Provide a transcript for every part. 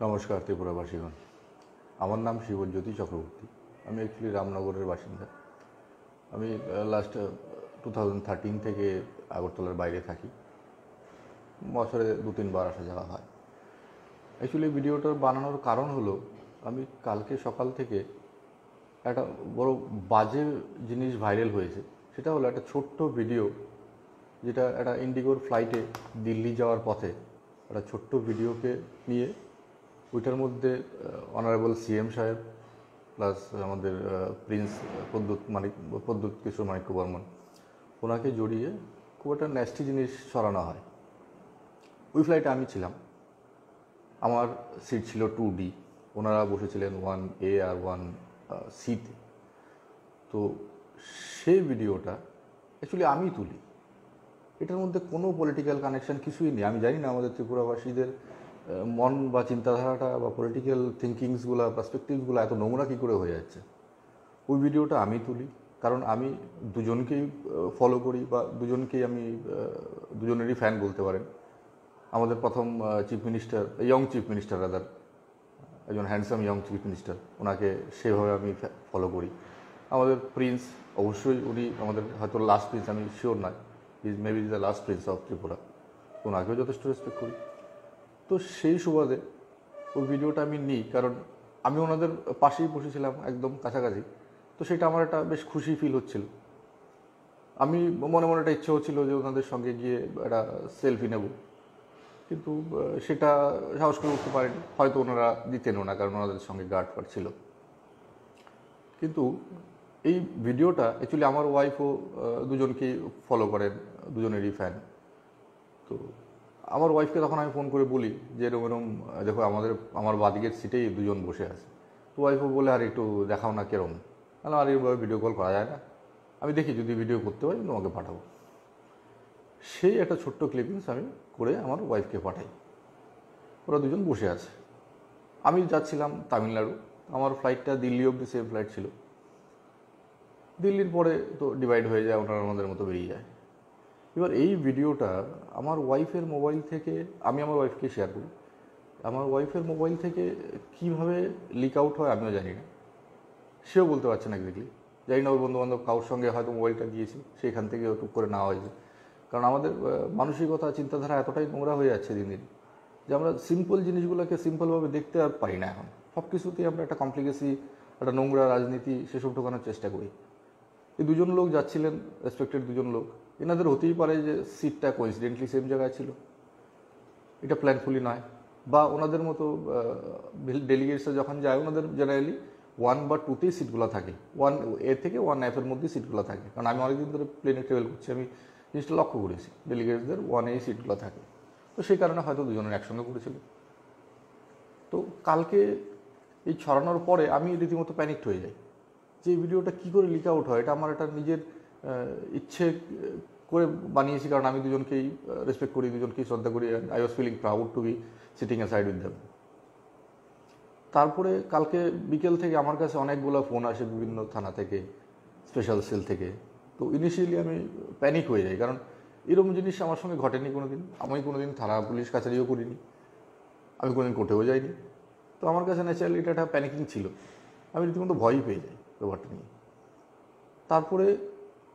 নমস্কার ত্রিপুরাবাসীগণ। আমার নাম শিবজ্যোতি চক্রবর্তী। আমি অ্যাকচুয়ালি রামনগরের বাসিন্দা। আমি লাস্ট 2013 থেকে আগরতলার বাইরে থাকি। বছরে 2-3 বার আসা যাওয়া হয়। অ্যাকচুয়ালি ভিডিওটা বানানোর কারণ হলো, আমি কালকে সকাল থেকে একটা বড় বাজে জিনিস ভাইরাল হয়েছে। সেটা হলো একটা ছোট্ট ভিডিও, যেটা একটা ইন্ডিগোর ফ্লাইটে দিল্লি যাওয়ার পথে একটা ছোট্ট ভিডিওকে নিয়ে ওইটার মধ্যে অনারেবল সিএম সাহেব প্লাস আমাদের প্রিন্স প্রদ্যুৎ কিশোর মাণিক্য বর্মন, ওনাকে জড়িয়ে খুব একটা ন্যাস্টি জিনিস সরানো হয়। ওই ফ্লাইটে আমি ছিলাম, আমার সিট ছিল 2D, ওনারা বসেছিলেন 1A আর 1Cতে। তো সেই ভিডিওটা অ্যাকচুয়ালি আমি তুলি। এটার মধ্যে কোনো পলিটিক্যাল কানেকশান কিছুই নেই। আমি জানি না আমাদের ত্রিপুরাবাসীদের মন বা চিন্তাধারাটা বা পলিটিক্যাল থিঙ্কিংসগুলো, পার্সপেক্টিভসগুলো এত নোংরা কী করে হয়ে যাচ্ছে। ওই ভিডিওটা আমি তুলি, কারণ আমি দুজনকেই ফলো করি বা দুজনেরই ফ্যান বলতে পারেন। আমাদের প্রথম chief minister, young chief minister rather, একজন হ্যান্ডসাম ইয়ং চিফ মিনিস্টার, ওনাকে সেভাবে আমি ফলো করি। আমাদের প্রিন্স, অবশ্যই উনি আমাদের হয়তো লাস্ট প্রিন্স, আমি শিওর নয়, maybe the last Prince of Tripura, ওনাকেও যথেষ্ট রেসপেক্ট করি। তো সেই সুবাদে ওই ভিডিওটা আমি নিই, কারণ আমি ওনাদের পাশেই বসেছিলাম, একদম কাছাকাছি। তো সেটা আমার একটা বেশ খুশি ফিল হচ্ছিল। আমি মনে মনে একটা ইচ্ছে হচ্ছিল যে ওনাদের সঙ্গে গিয়ে একটা সেলফি নেব, কিন্তু সেটা সাহস করে উঠতে পারেনি। হয়তো ওনারা দিতেনও না, কারণ ওনাদের সঙ্গে গার্ড ফার্ড ছিল। কিন্তু এই ভিডিওটা অ্যাকচুয়ালি আমার ওয়াইফও দুজনকেই ফলো করেন, দুজনেরই ফ্যান। তো আমার ওয়াইফকে তখন আমি ফোন করে বলি যে এরকম দেখো আমার বাদিকের সিটেই দুজন বসে আছে। তো ওয়াইফও বলে, আর একটু দেখাও না কেরম। আর এইভাবে ভিডিও কল করা যায় না, আমি দেখি যদি ভিডিও করতে পারি তোমাকে পাঠাবো। সেই একটা ছোট্ট ক্লিপিংস আমি করে আমার ওয়াইফকে পাঠাই। ওরা দুজন বসে আছে। আমি যাচ্ছিলাম তামিলনাড়ু, আমার ফ্লাইটটা দিল্লি অবধি সেম ফ্লাইট ছিল। দিল্লির পরে তো ডিভাইড হয়ে যায়, ওনারা আমাদের মতো বেরিয়ে যায়। এবার এই ভিডিওটা আমার ওয়াইফের মোবাইল থেকে, আমি আমার ওয়াইফকে শেয়ার করি, আমার ওয়াইফের মোবাইল থেকে কীভাবে লিক আউট হয় আমিও জানি না, সেও বলতে পারছে না এক্স্যাক্টলি। জানি না ওর বন্ধুবান্ধব কারোর সঙ্গে হয়তো মোবাইলটা দিয়েছি, সেখান থেকে টুক করে নেওয়া হয়েছে। কারণ আমাদের মানসিকতা, চিন্তাধারা এতটাই নোংরা হয়ে যাচ্ছে দিন দিন, যে আমরা সিম্পল জিনিসগুলোকে সিম্পলভাবে দেখতে আর পারি না। এখন সব কিছুতেই আমরা একটা কমপ্লিকেসি, একটা নোংরা রাজনীতি সেসব ঢোকানোর চেষ্টা করি। এই দুজন লোক যাচ্ছিলেন, রেসপেক্টেড দুজন লোক, এনাদের হতেই পারে যে সিটটা কোইন্সিডেন্টলি সেম জায়গায় ছিল, এটা প্ল্যানফুলি নয়। বা ওনাদের মতো ডেলিগেটসরা যখন যায়, ওনাদের জেনারেলি 1 বা 2তেই সিটগুলো থাকে, 1A থেকে 1F মধ্যে সিটগুলো থাকে। কারণ আমি অনেকদিন ধরে প্লেনে ট্রাভেল করছি, আমি জিনিসটা লক্ষ্য করেছি, ডেলিগেটসদের 1A সিটগুলো থাকে। তো সেই কারণে হয়তো দুজনের একসঙ্গে করেছিল। তো কালকে এই ছড়ানোর পরে আমি রীতিমতো প্যানিকড হয়ে যাই যে এই ভিডিওটা কী করে লিক আউট হয়। এটা আমার একটা নিজের ইচ্ছে করে বানিয়েছি, কারণ আমি দুজনকেই রেসপেক্ট করি, দুজনকেই শ্রদ্ধা করি। I was feeling proud to be sitting aside with them. তারপরে কালকে বিকেল থেকে আমার কাছে অনেকগুলো ফোন আসে বিভিন্ন থানা থেকে, স্পেশাল সেল থেকে। তো ইনিশিয়ালি আমি প্যানিক হয়ে যাই, কারণ এরকম জিনিস আমার সঙ্গে ঘটেনি কোনো দিন। আমি কোনো দিন থানা পুলিশ কাছারিও করিনি, আমি কোনোদিন কোর্টেও যাইনি। তো আমার কাছে ন্যাচারালি এটা একটা প্যানিকিং ছিল, আমি রীতিমতো ভয়ই পেয়ে যাই ব্যাপারটা নিয়ে। তারপরে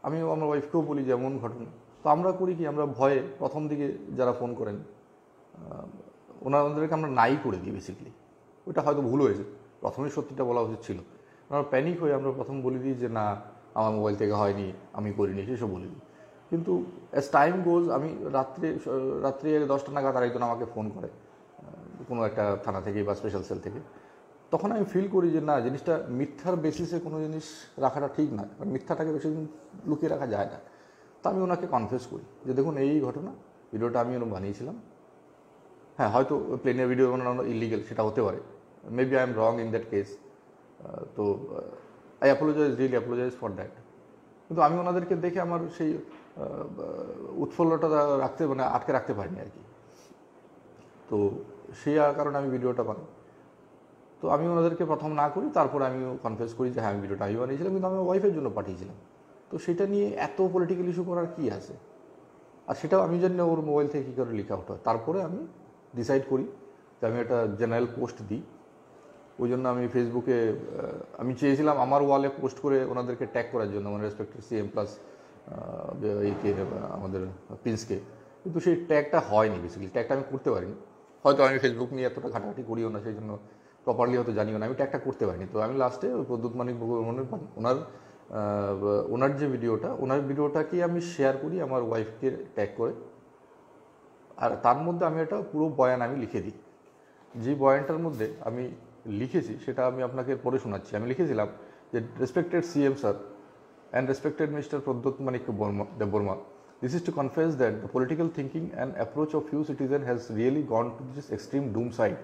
আমি আমার ওয়াইফকেও বলি যে এমন ঘটনা। তো আমরা করি কি, আমরা ভয়ে প্রথম দিকে যারা ফোন করেন ওনাদেরকে আমরা নাই করে দিই বেসিক্যালি। ওইটা হয়তো ভুল হয়েছে, প্রথমেই সত্যিটা বলা উচিত ছিল। আমরা প্যানিক হয়ে আমরা প্রথম বলে দিই যে না, আমার মোবাইল থেকে হয়নি, আমি করিনি, সেসব বলে দিই। কিন্তু অ্যাজ টাইম গোজ, আমি রাত্রে 10টা নাগাদ আরেকজন আমাকে ফোন করে কোনো একটা থানা থেকে বা স্পেশাল সেল থেকে। তখন আমি ফিল করি যে না, জিনিসটা মিথ্যার বেসিসে কোনো জিনিস রাখাটা ঠিক নয়, কারণ মিথ্যাটাকে বেশি দিন লুকিয়ে রাখা যায় না। তা আমি ওনাকে কনফেস করি যে দেখুন এই ঘটনা, ভিডিওটা আমি ওরকম বানিয়েছিলাম। হ্যাঁ, হয়তো প্লেনের ভিডিও বানানো ইলিগেল, সেটা হতে পারে, maybe I am wrong in that case. তো I apologize, really apologize for that. কিন্তু আমি ওনাদেরকে দেখে আমার সেই উৎফুল্লতা আটকে রাখতে পারিনি আর কি। তো সেই কারণে আমি ভিডিওটা বানাই। তো আমি ওনাদেরকে প্রথম না করি, তারপরে আমিও কনফেস করি যে হ্যাঁ, আমি ভিডিওটা আমি বানিয়েছিলাম, কিন্তু আমি ওয়াইফের জন্য পাঠিয়েছিলাম। তো সেটা নিয়ে এত পলিটিক্যাল ইস্যু করার কী আছে? আর সেটাও আমি জানি না ওর মোবাইল থেকে কী করে লিক আউট হয়। তারপরে আমি ডিসাইড করি তো আমি একটা জেনারেল পোস্ট দিই। ওই জন্য আমি ফেসবুকে আমি চেয়েছিলাম আমার ওয়ালে পোস্ট করে ওনাদেরকে ট্যাগ করার জন্য, মানে রেসপেক্টেড সিএম প্লাস এইকে আমাদের প্রিন্সকে, কিন্তু সেই ট্যাগটা হয়নি। বেসিক্যালি ট্যাগটা আমি করতে পারিনি, হয়তো আমি ফেসবুক নিয়ে এতটা ঘাটাঘাটি করিও না, সেই জন্য প্রপারলি হয়তো জানিও না, আমি ট্যাগটা করতে পারিনি। তো আমি লাস্টে ওই প্রদ্যুৎ মানিক বর্মনের ওনার যে ভিডিওটাকে আমি শেয়ার করি আমার ওয়াইফকে ট্যাগ করে, আর তার মধ্যে আমি একটা পুরো বয়ান আমি লিখে দিই। যে বয়ানটার মধ্যে আমি লিখেছি সেটা আমি আপনাকে পড়ে শোনাচ্ছি। আমি লিখেছিলাম যে respected CM sir and respected Mr. Pradyut Manik Deborma, this is to confess that the political thinking and approach of few citizens has really gone to this extreme doom side.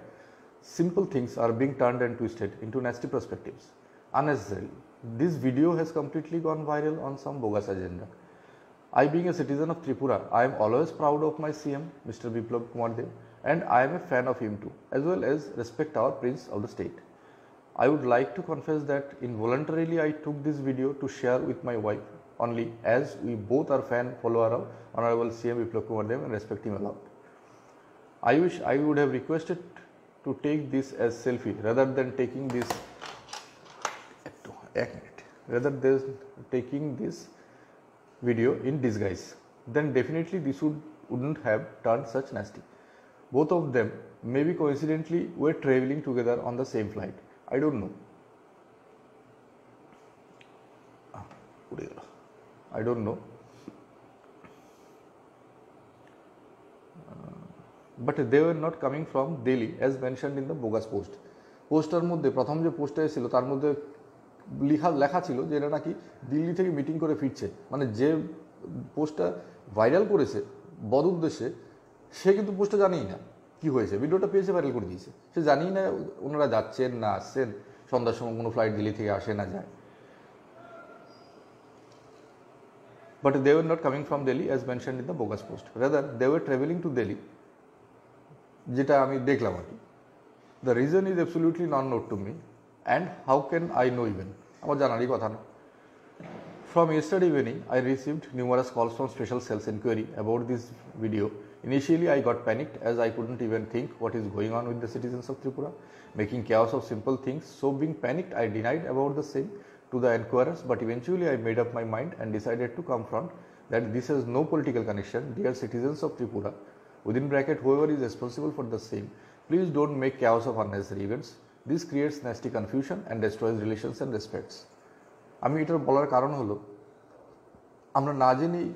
Simple things are being turned and twisted into nasty perspectives unnecessarily. This video has completely gone viral on some bogus agenda. I, being a citizen of Tripura, I am always proud of my CM, Mr. Biplab Kumar Dev, and I am a fan of him too, as well as respect our Prince of the state. I would like to confess that involuntarily I took this video to share with my wife only, as we both are fan follower of Honorable CM Biplab Kumar Dev and respect him a lot. I wish I would have requested to take this as selfie rather than taking this video in disguise. Then definitely this wouldn't have turned such nasty. Both of them maybe coincidentally were traveling together on the same flight. I don't know. But they were not coming from Delhi as mentioned in the bogus post. Poster মধ্যে প্রথম যে পোস্টটা ছিল তার মধ্যে লেখা ছিল যে এরা নাকি দিল্লি থেকে মিটিং করে ফিরছে। মানে যে পোস্টটা ভাইরাল করেছে বদ উদ্দেশ্যে, সে কিন্তু পোস্টটা জানেই না কি হয়েছে, ভিডিওটা পেয়েছে ভাইরাল করে দিয়েছে, সে জানেই না ওনারা যাচ্ছেন না আসছেন, সন্ধ্যার সময় কোনো ফ্লাইট দিল্লি থেকে আসে না যায়। But they were not coming from Delhi as mentioned in the bogus post. Rather, they were traveling to Delhi, যেটা আমি দেখলাম আর কি। The reason is absolutely non-known to me, and how can I know even? আমার জানারই কথা না। From yesterday evening, I received numerous calls from special cells inquiry about this video. Initially, I got panicked as I couldn't even think what is going on with the citizens of Tripura, making chaos of simple things. So being panicked, I denied about the same to the inquirers, but eventually I made up my mind and decided to confront that this has no political connection. Dear citizens of Tripura, within bracket whoever is responsible for the same, please don't make chaos of unnecessary events. This creates nasty confusion and destroys relations and respects. আমি এটার বলার কারণ হলো, আমরা না জেনেই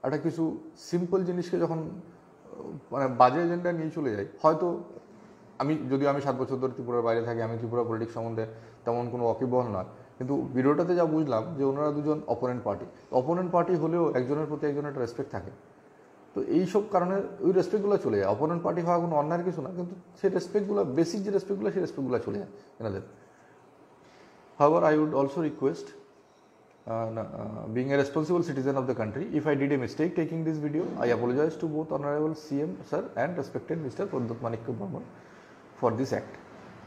একটা কিছু সিম্পল জিনিসকে যখন মানে বাজে এজেন্ডা নিয়ে চলে যাই, হয়তো আমি 7 বছর ধরে ত্রিপুরার বাইরে থাকি, আমি ত্রিপুরা পলিটিক্স সম্বন্ধে তেমন কোনো ওয়াকিবহাল নয়, কিন্তু ভিডিওটাতে যা বুঝলাম যে ওনারা দুজন অপোনেন্ট পার্টি হলেও একজনের প্রতি একজনের একটা রেসপেক্ট থাকে। তো এইসব কারণে ওই রেসপেক্টগুলো চলে যায়। অপোনেন্ট পার্টি হওয়া কোনো অন্যায়ের কিছু না, কিন্তু সেই রেসপেক্টগুলো, বেসিক যে রেসপেক্টগুলো, সেই রেসপেক্টগুলো চলে যায় এনাদের। However, I would also request, being a responsible citizen of the country, if I did a mistake taking this video, I apologize to both Honorable CM Sir and respected Mr. Pradyut Manik Deborma for this act.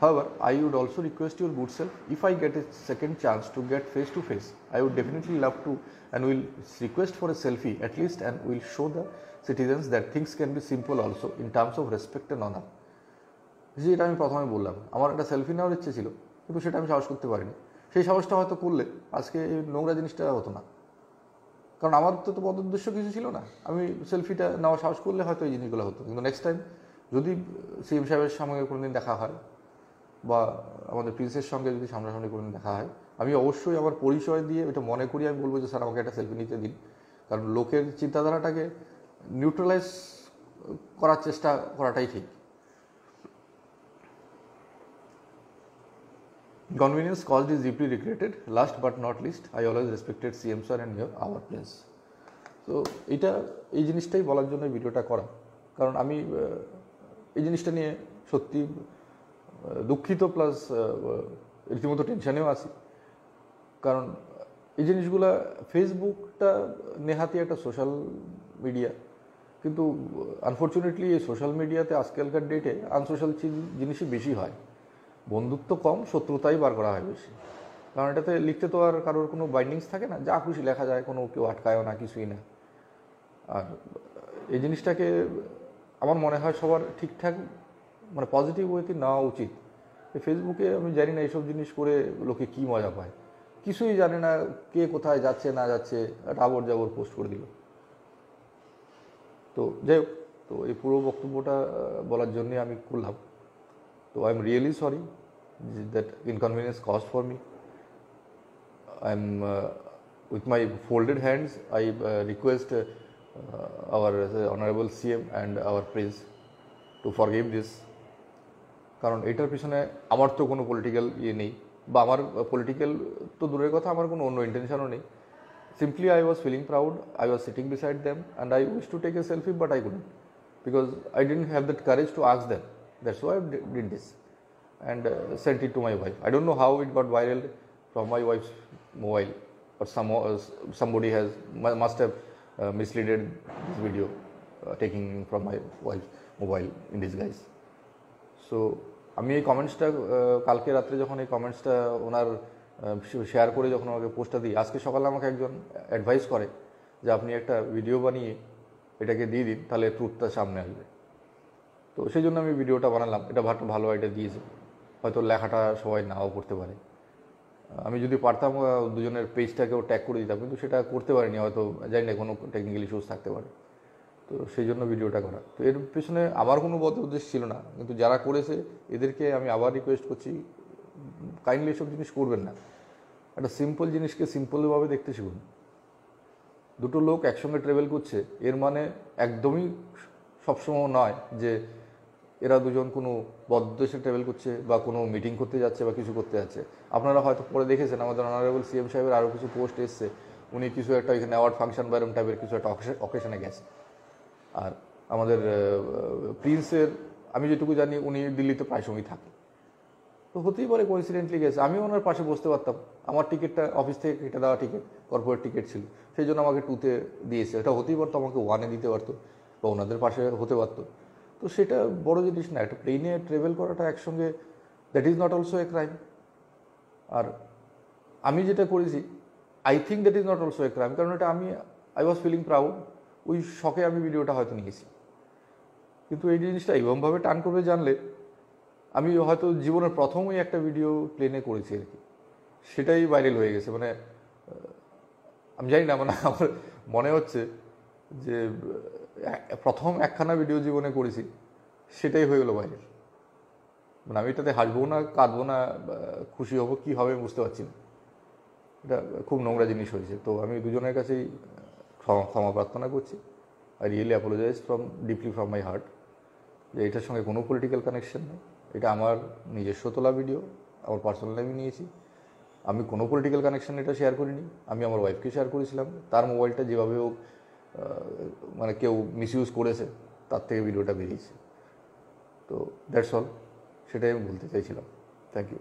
However, I would also request your good self, if I get a second chance to get face to face, I would definitely love to and will request for a selfie at least, and will show the citizens that things can be simple also in terms of respect and honor. যেটা আমি প্রথমে বললাম, আমার একটা selfie নেওয়ার ইচ্ছে ছিল, কিন্তু সেটা আমি সাহস করতে পারিনি। সেই সাহসটা হয়তো করলে আজকে এই নোংরা জিনিসটা হতো না, কারণ আমার তো পদোদ্দেশ্য কিছু ছিল না। আমি সেলফিটা নেওয়া সাহস করলে হয়তো এই জিনিসগুলো হতো। কিন্তু নেক্সট টাইম যদি সিএম সাহেবের সঙ্গে কোনোদিন দেখা হয় বা আমাদের প্রিন্সের সঙ্গে যদি সামনাসামনি কোনোদিন দেখা হয়, আমি অবশ্যই আমার পরিচয় দিয়ে এটা মনে করি আমি বলবো যে স্যার আমাকে একটা সেলফি নিতে দিন। কারণ লোকের চিন্তাধারাটাকে নিউট্রালাইজ করার চেষ্টা করাটাই ঠিক। Convenience caused is deeply regretted. Last but not least, I always respected CM sir and our prince. So এই জিনিসটাই বলার জন্য ভিডিওটা করা, কারণ আমি এই জিনিসটা নিয়ে সত্যি দুঃখিত, প্লাস রীতিমতো টেনশনেও আছি। কারণ এই জিনিসগুলা, ফেসবুকটা নেহাতি একটা সোশ্যাল মিডিয়া, কিন্তু আনফর্চুনেটলি এই সোশ্যাল মিডিয়াতে আজকালকার ডেটে আনসোশ্যাল জিনিসই বেশি হয়। বন্ধুত্ব কম, শত্রুতাই বার করা হয় বেশি। কারণ এটাতে লিখতে তো আর কারোর কোনো বাইন্ডিংস থাকে না, যা খুশি লেখা যায়, কোনো কেউ আটকায়ও না, কিছুই না। আর এই জিনিসটাকে আমার মনে হয় সবার ঠিকঠাক মানে পজিটিভ ওয়েতে নেওয়া উচিত। ফেসবুকে আমি জানি না এইসব জিনিস করে লোকে কী মজা পায়, কিছুই জানে না কে কোথায় যাচ্ছে না যাচ্ছে, একটা আবর জাবর পোস্ট করে দিল। তো যাই হোক, তো এই পুরো বক্তব্যটা বলার জন্যে আমি করলাম। তো I am really sorry that inconvenience cost for me. I am with my folded hands I request our honorable CM and our prince to forgive this, কারণ এটার পিছনে আমার তো কোনো পলিটিক্যাল ইয়ে নেই, বা আমার পলিটিক্যাল তো দূরের কথা, আমার কোনো অন্য ইন্টেনশনও নেই। Simply I was feeling proud, I was sitting beside them and I wished to take a selfie but I couldn't because I didn't have that courage to ask them. That's why I did this and sent it to my wife. I don't know how it got viral from my wife's mobile, or somebody must have misleaded this video taking from my wife's mobile in disguise. So আমি এই কমেন্টসটা কালকে রাত্রে যখন এই কমেন্টসটা ওনার share করে যখন আমাকে পোস্টটা দিই, আজকে সকালে আমাকে একজন অ্যাডভাইস করে যে আপনি একটা ভিডিও বানিয়ে এটাকে দিয়ে দিন, তাহলে ট্রুথটা সামনে আসবে। তো সেই জন্য আমি ভিডিওটা বানালাম। এটা ভালো আইডিয়া দিয়েছে, হয়তো লেখাটা সবাই নাও করতে পারে। আমি যদি পারতাম দুজনের পেজটাকেও ট্যাগ করে দিতাম, কিন্তু সেটা করতে পারিনি, হয়তো জানি না কোনো টেকনিক্যাল ইস্যুস থাকতে পারে। তো সেই জন্য ভিডিওটা করা। তো এর পেছনে আমার কোনো বদ উদ্দেশ্য ছিল না, কিন্তু যারা করেছে এদেরকে আমি আবার রিকোয়েস্ট করছি, কাইন্ডলি এসব জিনিস করবেন না। একটা সিম্পল জিনিসকে সিম্পলভাবে দেখতে শিখুন। দুটো লোক একসঙ্গে ট্রাভেল করছে, এর মানে একদমই সবসময় নয় যে এরা দুজন কোনো বদদেশে ট্রাভেল করছে বা কোনো মিটিং করতে যাচ্ছে বা কিছু করতে যাচ্ছে। আপনারা হয়তো পরে দেখেছেন আমাদের অনারেবল সিএম সাহেবের আরও কিছু পোস্ট এসছে, উনি কিছু একটা এখানে অ্যাওয়ার্ড ফাংশন বা এরকম টাইপের কিছু একটা অকেশনে গেছে। আর আমাদের প্রিন্সের আমি যেটুকু জানি উনি দিল্লিতে প্রায় সময় থাকে, তো হতেই পারে কোইন্সিডেন্টলি গেছে। আমিও ওনার পাশে বসতে পারতাম, আমার টিকিটটা অফিস থেকে কেটে দেওয়া টিকিট, কর্পোরেট টিকিট ছিল, সেই জন্য আমাকে 2-তে দিয়েছে। এটা হতেই পারতো আমাকে 1-এ দিতে পারতো বা ওনাদের পাশে হতে পারতো। তো সেটা বড় জিনিস না। একটা প্লেনে ট্রাভেল করাটা একসঙ্গে, that is not also a crime. আর আমি যেটা করেছি, I think that is not also a crime, কারণ এটা আই ওয়াজ ফিলিং প্রাউড, ওই শখে আমি ভিডিওটা হয়তো নিয়েছি। কিন্তু এই জিনিসটা এরকমভাবে টার্ন করবে জানলে, আমি হয়তো জীবনের প্রথমই একটা ভিডিও প্লেনে করেছি আর কি, সেটাই ভাইরাল হয়ে গেছে। মানে আমি জানি না, মানে আমার মনে হচ্ছে যে প্রথম একখানা ভিডিও জীবনে করেছি, সেটাই হয়ে গেলো ভাইরাল। মানে আমি এটাতে হাসবো না, কাঁদবো না, খুশি হবো, কী হবে বুঝতে পারছি না। এটা খুব নোংরা জিনিস হয়েছে। তো আমি দুজনের কাছেই ক্ষমা প্রার্থনা করছি। I really apologise deeply from my heart, যে এটার সঙ্গে কোনো পলিটিক্যাল কানেকশন নেই। এটা আমার নিজস্ব তোলা ভিডিও, আমার পার্সোনাল আমি নিয়েছি। আমি কোনো পলিটিক্যাল কানেকশন এটা শেয়ার করিনি। আমি আমার ওয়াইফকে শেয়ার করেছিলাম, তার মোবাইলটা যেভাবে হোক মানে কেউ মিসইউজ করেছে, তার থেকে ভিডিওটা বেরিয়েছে। তো দ্যাটস অল, সেটাই আমি বলতে চাইছিলাম। Thank you.